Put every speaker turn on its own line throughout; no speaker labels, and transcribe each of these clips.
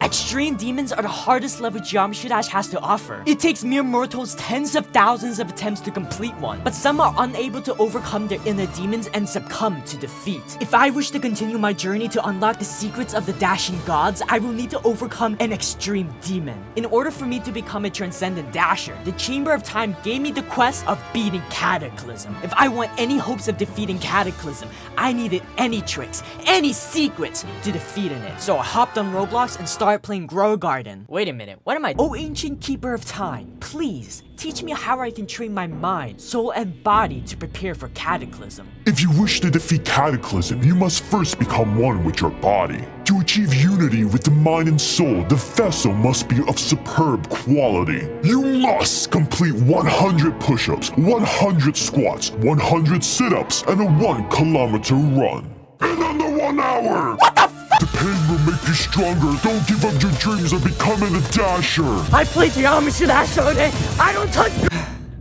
Extreme demons are the hardest level Geometry Dash has to offer. It takes mere mortals tens of thousands of attempts to complete one, but some are unable to overcome their inner demons and succumb to defeat. If I wish to continue my journey to unlock the secrets of the dashing gods, I will need to overcome an extreme demon. In order for me to become a transcendent dasher, the Chamber of Time gave me the quest of beating Cataclysm. If I want any hopes of defeating Cataclysm, I needed any tricks, any secrets to defeating it. So I hopped on Roblox and started playing Grow Garden. Wait a minute, what am I? Oh, ancient keeper of time, please teach me how I can train my mind, soul, and body to prepare for Cataclysm.
If you wish to defeat Cataclysm, you must first become one with your body. To achieve unity with the mind and soul, the vessel must be of superb quality. You must complete 100 push-ups, 100 squats, 100 sit-ups, and a 1 kilometer run. In under 1 hour!
What the f?
The pain will make you stronger. Don't give up your dreams of becoming a dasher.
I play Geometry Dash all day. I don't touch.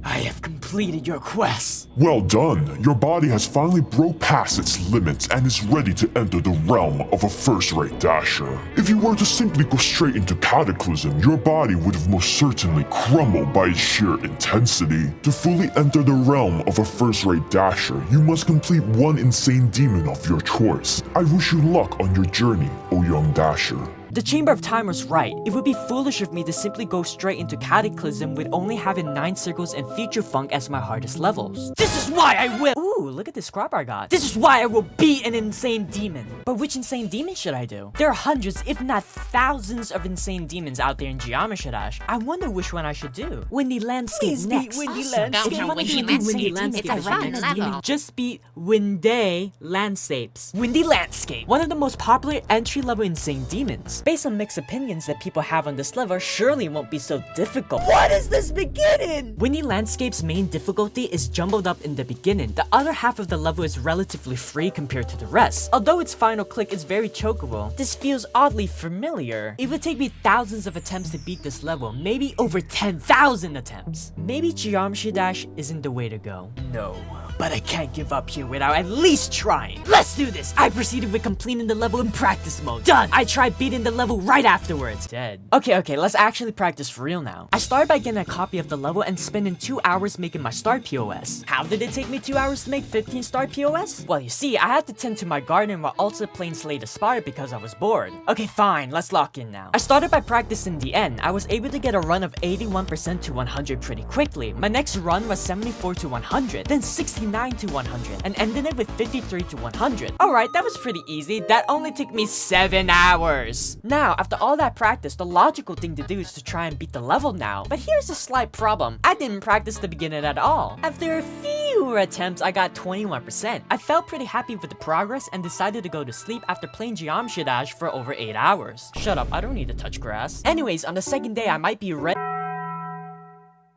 I have completed your quest.
Well done. Your body has finally broke past its limits and is ready to enter the realm of a first-rate dasher. If you were to simply go straight into Cataclysm, your body would have most certainly crumbled by its sheer intensity. To fully enter the realm of a first-rate dasher, you must complete one insane demon of your choice. I wish you luck on your journey, O young dasher.
The Chamber of Time was right. It would be foolish of me to simply go straight into Cataclysm with only having 9 circles and Future Funk as my hardest levels. This is why I will— Ooh, look at this scrap I got. This is why I will beat an insane demon. But which insane demon should I do? There are hundreds, if not thousands of insane demons out there in Geometry Dash. I wonder which one I should do. Windy Landscape
Please
next.
beat Windy
Awesome.
Landscape.
If you want to
Windy
do Windy
Landscape.
Landscape,
It's a fun level.
just beat Windy Landscapes. Windy Landscape, one of the most popular entry-level insane demons. Based on mixed opinions that people have on this level, surely it won't be so difficult.
What is this beginning?
Windy Landscape's main difficulty is jumbled up in the beginning. The other half of the level is relatively free compared to the rest. Although its final click is very chokeable, this feels oddly familiar. It would take me thousands of attempts to beat this level, maybe over 10,000 attempts. Maybe Geometry Dash isn't the way to go. No. But I can't give up here without at least trying. Let's do this! I proceeded with completing the level in practice mode. Done! I tried beating the level right afterwards. Dead. Okay, let's actually practice for real now. I started by getting a copy of the level and spending 2 hours making my start POS. How did it take me 2 hours to make 15 start POS? Well, you see, I had to tend to my garden while also playing Slay the Spire because I was bored. Okay, fine, let's lock in now. I started by practicing the end. I was able to get a run of 81% to 100 pretty quickly. My next run was 74 to 100, then 69 to 100, and ended it with 53 to 100. Alright, that was pretty easy. That only took me 7 hours. Now, after all that practice, the logical thing to do is to try and beat the level now. But here's a slight problem. I didn't practice the beginning at all. After a few attempts, I got 21%. I felt pretty happy with the progress and decided to go to sleep after playing Geometry Dash for over 8 hours. Shut up, I don't need to touch grass. Anyways, on the second day, I might be ready.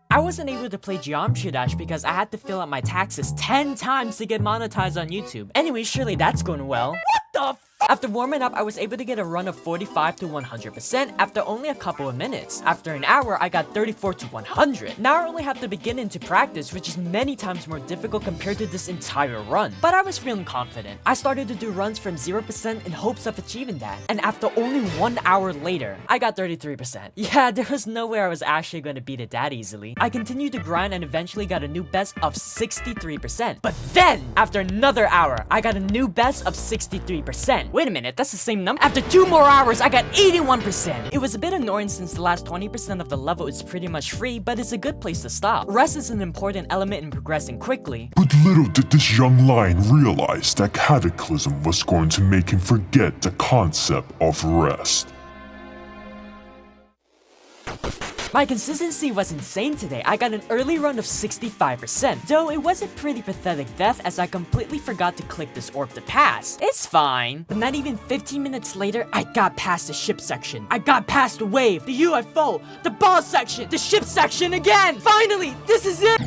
I wasn't able to play Geometry Dash because I had to fill out my taxes 10 times to get monetized on YouTube. Anyway, surely that's going well. What the f? After warming up, I was able to get a run of 45 to 100% after only a couple of minutes. After an hour, I got 34 to 100. Now I only have to begin into practice, which is many times more difficult compared to this entire run. But I was feeling confident. I started to do runs from 0% in hopes of achieving that. And after only 1 hour later, I got 33%. Yeah, there was no way I was actually going to beat it that easily. I continued to grind and eventually got a new best of 63%. But then, after another hour, I got a new best of 63%. Wait a minute, that's the same number? After 2 more hours, I got 81%. It was a bit annoying since the last 20% of the level is pretty much free, but it's a good place to stop. Rest is an important element in progressing quickly.
But little did this young lion realize that Cataclysm was going to make him forget the concept of rest.
My consistency was insane today. I got an early run of 65%, though it was a pretty pathetic death as I completely forgot to click this orb to pass. It's fine. But not even 15 minutes later, I got past the ship section. I got past the wave, the UFO, the boss section, the ship section again! Finally, this is it!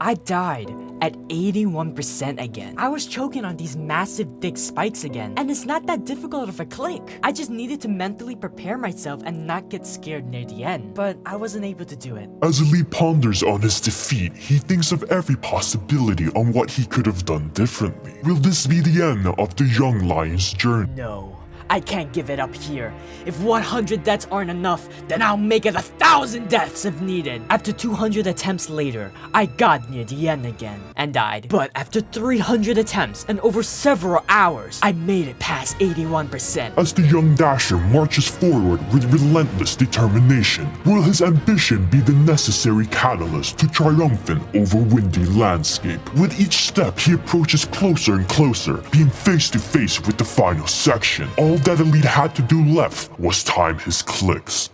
I died at 81% again. I was choking on these massive thick spikes again, and it's not that difficult of a click. I just needed to mentally prepare myself and not get scared near the end, but I wasn't able to do it.
As Lee ponders on his defeat, he thinks of every possibility on what he could have done differently. Will this be the end of the young lion's journey?
No. I can't give it up here. If 100 deaths aren't enough, then I'll make it 1,000 deaths if needed. After 200 attempts later, I got near the end again and died. But after 300 attempts and over several hours, I made it past 81%.
As the young dasher marches forward with relentless determination, will his ambition be the necessary catalyst to triumphant over windy landscape? With each step, he approaches closer and closer, being face to face with the final section. All that Elite had to do left was time his clicks.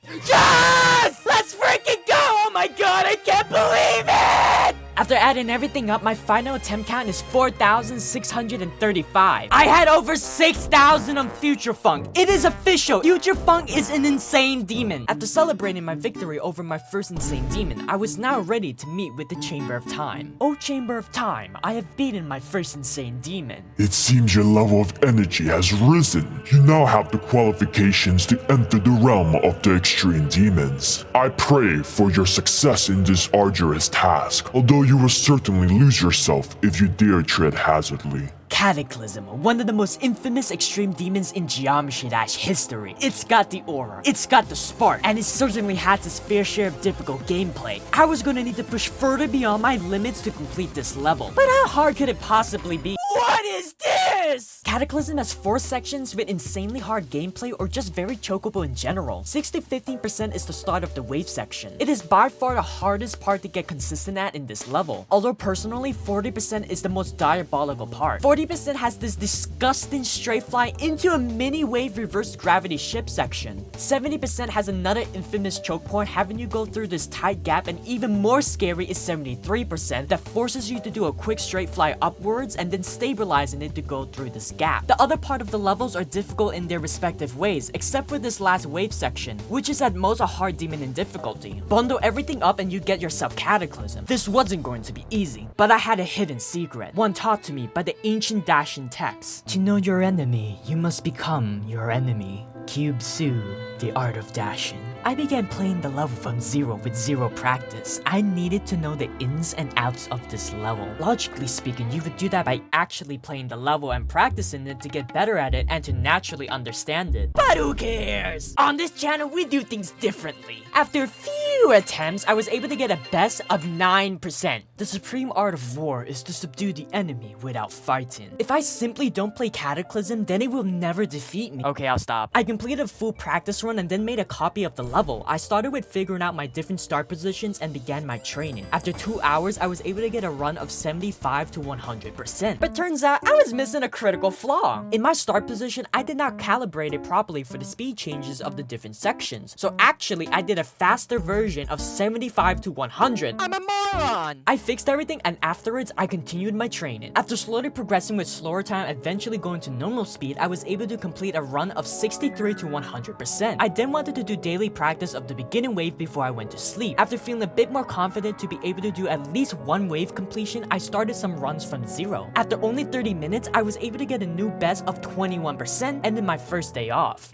Yes! Let's freaking go! Oh my god, I can't believe it! After adding everything up, my final attempt count is 4,635. I had over 6,000 on Future Funk. It is official! Future Funk is an insane demon. After celebrating my victory over my first insane demon, I was now ready to meet with the Chamber of Time. Oh Chamber of Time, I have beaten my first insane demon.
It seems your level of energy has risen. You now have the qualifications to enter the realm of the extreme demons. I pray for your success in this arduous task, although you will certainly lose yourself if you dare tread hazardly.
Cataclysm, one of the most infamous extreme demons in geometrydash history. It's got the aura, it's got the spark, and it certainly has its fair share of difficult gameplay. I was gonna need to push further beyond my limits to complete this level, but how hard could it possibly be? What is this? Cataclysm has 4 sections with insanely hard gameplay or just very chokeable in general. 6 to 15% is the start of the wave section. It is by far the hardest part to get consistent at in this level, although personally 40% is the most diabolical part. 40% has this disgusting straight fly into a mini wave reverse gravity ship section. 70% has another infamous choke point having you go through this tight gap, and even more scary is 73% that forces you to do a quick straight fly upwards and then stabilizing it to go through this gap. The other part of the levels are difficult in their respective ways, except for this last wave section, which is at most a hard demon in difficulty. Bundle everything up and you get yourself Cataclysm. This wasn't going to be easy, but I had a hidden secret, one taught to me by the ancient Dashin text. To know your enemy, you must become your enemy. Cube Su, the art of dashing. I began playing the level from zero with zero practice. I needed to know the ins and outs of this level. Logically speaking, you would do that by actually playing the level and practicing it to get better at it and to naturally understand it. But who cares? On this channel, we do things differently. After a few attempts, I was able to get a best of 9%. The supreme art of war is to subdue the enemy without fighting. If I simply don't play Cataclysm, then it will never defeat me. Okay, I'll stop. I completed a full practice run and then made a copy of the level. I started with figuring out my different start positions and began my training. After 2 hours, I was able to get a run of 75 to 100%. But turns out, I was missing a critical flaw. In my start position, I did not calibrate it properly for the speed changes of the different sections. So actually, I did a faster version of 75 to 100. I'm a moron! I fixed everything and afterwards, I continued my training. After slowly progressing with slower time, eventually going to normal speed, I was able to complete a run of 63 to 100%. I then wanted to do daily practice of the beginning wave before I went to sleep. After feeling a bit more confident to be able to do at least one wave completion, I started some runs from zero. After only 30 minutes, I was able to get a new best of 21%, ending my first day off.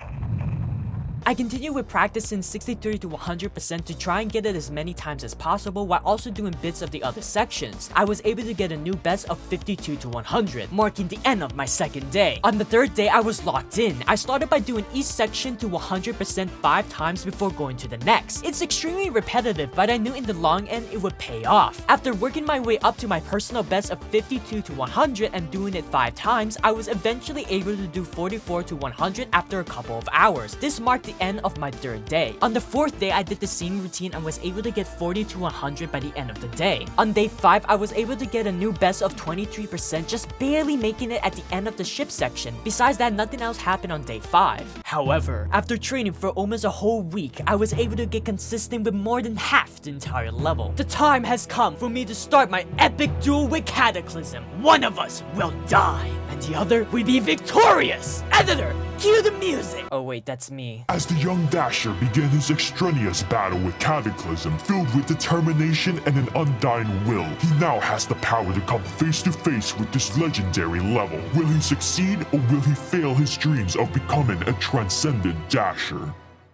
I continued with practicing 63 to 100% to try and get it as many times as possible while also doing bits of the other sections. I was able to get a new best of 52 to 100, marking the end of my second day. On the third day, I was locked in. I started by doing each section to 100% 5 times before going to the next. It's extremely repetitive, but I knew in the long end it would pay off. After working my way up to my personal best of 52 to 100 and doing it 5 times, I was eventually able to do 44 to 100 after a couple of hours. This marked the end of my third day. On the fourth day, I did the same routine and was able to get 40 to 100 by the end of the day. On day 5, I was able to get a new best of 23%, just barely making it at the end of the ship section. Besides that, nothing else happened on day 5. However, after training for almost a whole week, I was able to get consistent with more than half the entire level. The time has come for me to start my epic duel with Cataclysm. One of us will die, and the other will be victorious. Editor, cue the music. Oh wait, that's me.
As the young dasher began his extraneous battle with Cataclysm, filled with determination and an undying will, he now has the power to come face to face with this legendary level. Will he succeed, or will he fail his dreams of becoming a transcendent dasher?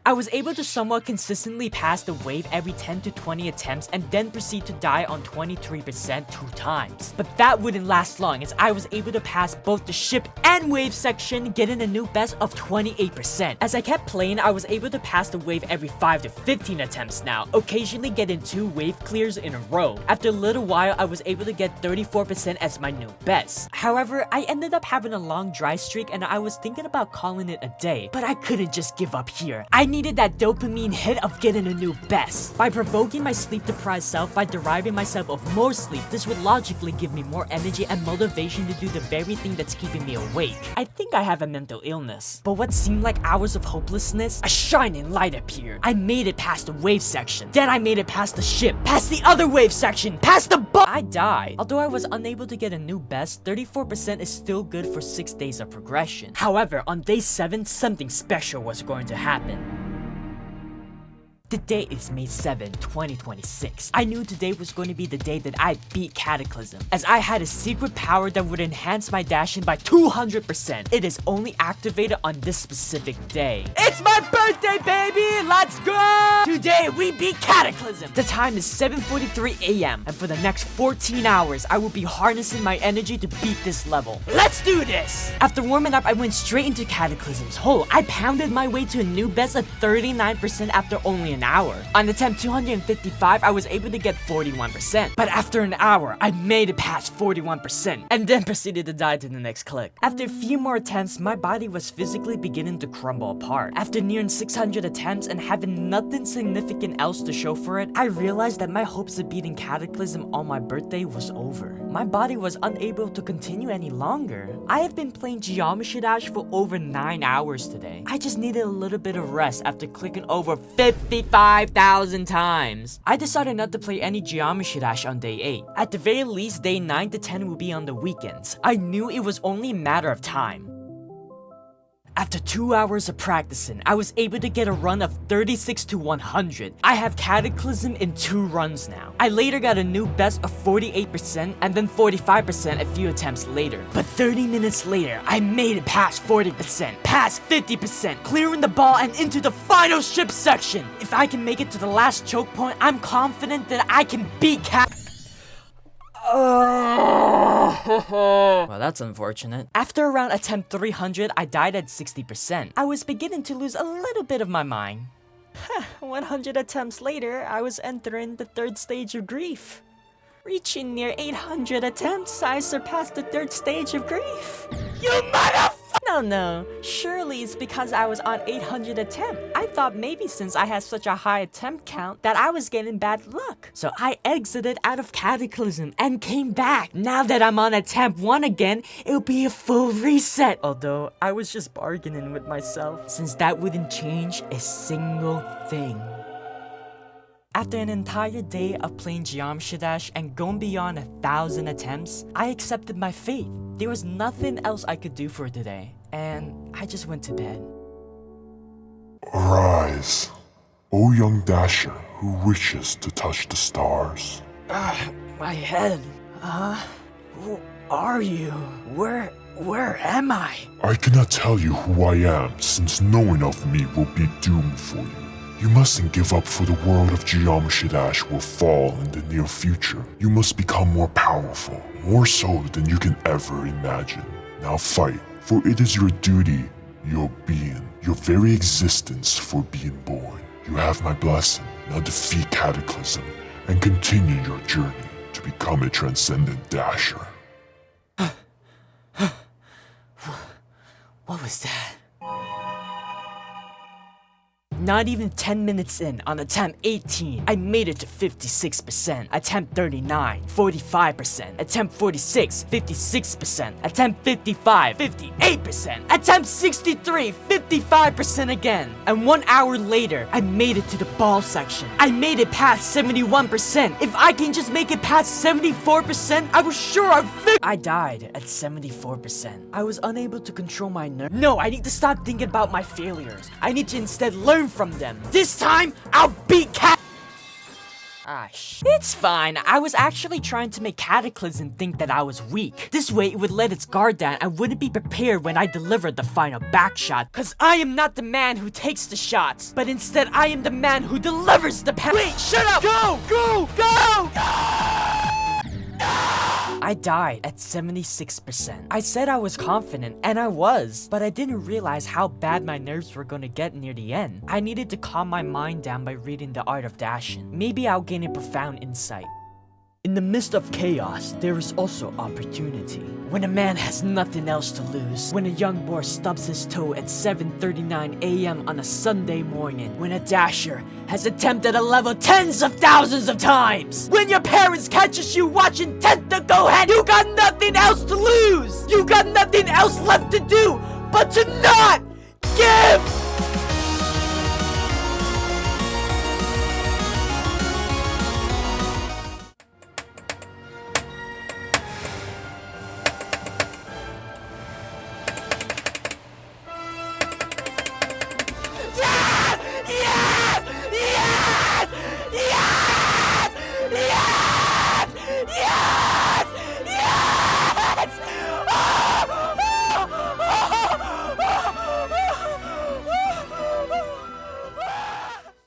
I was able to somewhat consistently pass the wave every 10 to 20 attempts and then proceed to die on 23% 2 times. But that wouldn't last long as I was able to pass both the ship and wave section, getting a new best of 28%. As I kept playing, I was able to pass the wave every 5 to 15 attempts now, occasionally getting 2 wave clears in a row. After a little while, I was able to get 34% as my new best. However, I ended up having a long dry streak and I was thinking about calling it a day, but I couldn't just give up here. I needed that dopamine hit of getting a new best. By provoking my sleep-deprived self by deriving myself of more sleep, this would logically give me more energy and motivation to do the very thing that's keeping me awake. I think I have a mental illness. But what seemed like hours of hopelessness, a shining light appeared. I made it past the wave section. Then I made it past the ship, past the other wave section, past the boat. I died. Although I was unable to get a new best, 34% is still good for 6 days of progression. However, on day 7, something special was going to happen. The day is May 7, 2026. I knew today was going to be the day that I beat Cataclysm, as I had a secret power that would enhance my dashing by 200%. It is only activated on this specific day. It's my birthday, baby! Let's go! Today, we beat Cataclysm! The time is 7:43 a.m., and for the next 14 hours, I will be harnessing my energy to beat this level. Let's do this! After warming up, I went straight into Cataclysm's hole. I pounded my way to a new best of 39% after only an hour. On attempt 255, I was able to get 41%. But after an hour, I made it past 41% and then proceeded to die to the next click. After a few more attempts, my body was physically beginning to crumble apart. After nearing 600 attempts and having nothing significant else to show for it, I realized that my hopes of beating Cataclysm on my birthday was over. My body was unable to continue any longer. I have been playing Geometry Dash for over 9 hours today. I just needed a little bit of rest after clicking over 55,000 times. I decided not to play any Geometry Dash on day 8. At the very least, day 9 to 10 will be on the weekends. I knew it was only a matter of time. After 2 hours of practicing, I was able to get a run of 36 to 100. I have Cataclysm in 2 runs now. I later got a new best of 48% and then 45% a few attempts later. But 30 minutes later, I made it past 40%, past 50%, clearing the ball and into the final ship section. If I can make it to the last choke point, I'm confident that I can beat Well, that's unfortunate. After around attempt 300, I died at 60%. I was beginning to lose a little bit of my mind. 100 attempts later, I was entering the 3rd stage of grief. Reaching near 800 attempts, I surpassed the 3rd stage of grief. You motherfucker! No. Surely it's because I was on 800 attempt. I thought maybe since I had such a high attempt count that I was getting bad luck. So I exited out of Cataclysm and came back. Now that I'm on attempt 1 again, it'll be a full reset. Although I was just bargaining with myself, since that wouldn't change a single thing. After an entire day of playing Geometry Dash and going beyond 1,000 attempts, I accepted my fate. There was nothing else I could do for today, and I just went to bed.
Arise, O young dasher who wishes to touch the stars.
My head. Who are you? Where am I?
I cannot tell you who I am, since knowing of me will be doom for you. You mustn't give up, for the world of Geometry Dash will fall in the near future. You must become more powerful, more so than you can ever imagine. Now fight, for it is your duty, your being, your very existence for being born. You have my blessing. Now defeat Cataclysm and continue your journey to become a transcendent dasher.
What was that? Not even 10 minutes in, on attempt 18, I made it to 56%, attempt 39, 45%, attempt 46, 56%, attempt 55, 58%, attempt 63, 55% again. And 1 hour later, I made it to the ball section. I made it past 71%. If I can just make it past 74%, I was sure I'd I died at 74%. I was unable to control my nerves. No, I need to stop thinking about my failures. I need to instead learn from them. This time, I'll beat It's fine. I was actually trying to make Cataclysm think that I was weak. This way, it would let its guard down and wouldn't be prepared when I delivered the final back shot. Cause I am not the man who takes the shots, but instead I am the man who delivers the pass. Wait, shut up! Go! Go! Go! I died at 76%. I said I was confident, and I was, but I didn't realize how bad my nerves were gonna get near the end. I needed to calm my mind down by reading The Art of Dashing. Maybe I'll gain a profound insight. In the midst of chaos, there is also opportunity. When a man has nothing else to lose, when a young boy stubs his toe at 7:39 a.m. on a Sunday morning, when a dasher has attempted a level tens of thousands of times, when your parents catches you watching Tentacle Head, you got nothing else to lose! You got nothing else left to do but to not give!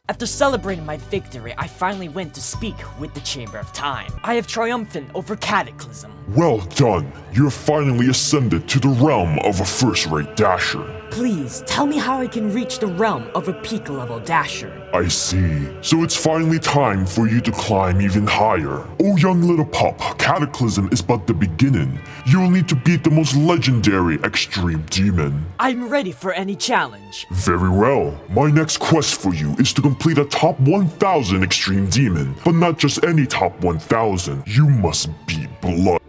After celebrating my victory, I finally went to speak with the Chamber of Time. I have triumphant over Cataclysm.
Well done. You have finally ascended to the realm of a first-rate dasher.
Please, tell me how I can reach the realm of a peak-level dasher.
I see. So it's finally time for you to climb even higher. Oh young little pup, Cataclysm is but the beginning. You'll need to beat the most legendary extreme demon.
I'm ready for any challenge.
Very well. My next quest for you is to complete a top 1000 extreme demon. But not just any top 1000. You must beat blood.